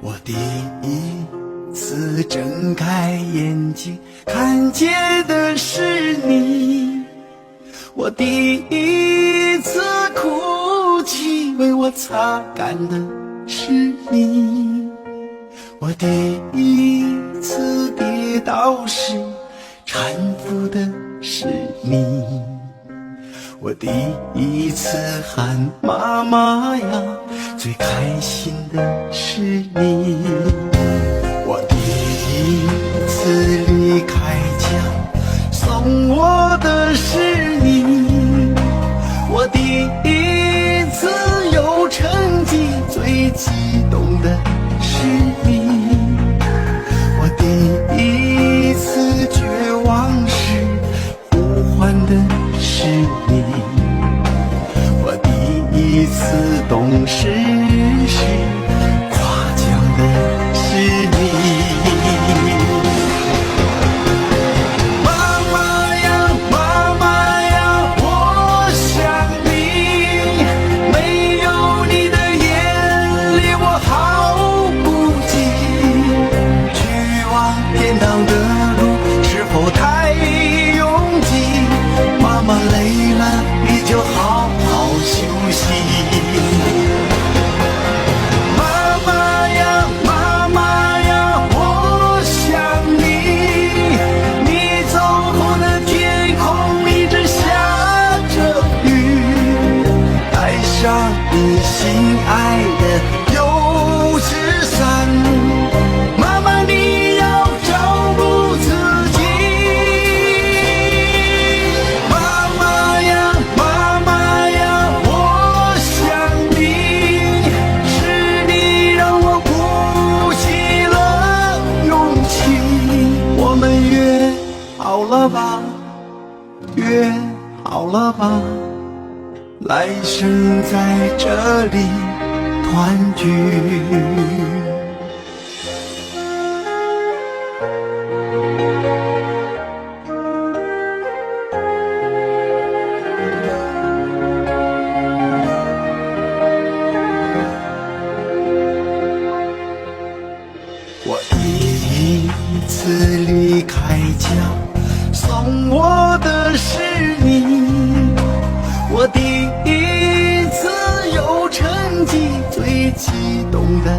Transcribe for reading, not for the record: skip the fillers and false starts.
我第一次睁开眼睛，看见的是你。我第一次哭泣，为我擦干的是你。我第一次跌倒时，搀扶的是你。我第一次喊妈妈呀，最开心的是你。我第一次离开家，送我的是你。我第一次有成绩，最激动的是你。我第一次绝望时，呼唤的是你。我第一次懂事时，夸奖的是你。妈妈呀，妈妈呀，我想你，没有你的眼里我好孤寂。去往天堂的路是否太拥挤？妈妈累了，你就好好休息。妈妈呀，妈妈呀，我想你，你走后的天空一直下着雨，带上你心爱的油纸伞。妈妈，你要照顾自己。妈妈呀，妈妈呀，我想你，是你让我鼓起了勇气。我们约好了吧，约好了吧，来生在这里团聚。我第一次离开家，送我的是你。我第一次有成绩，最激动的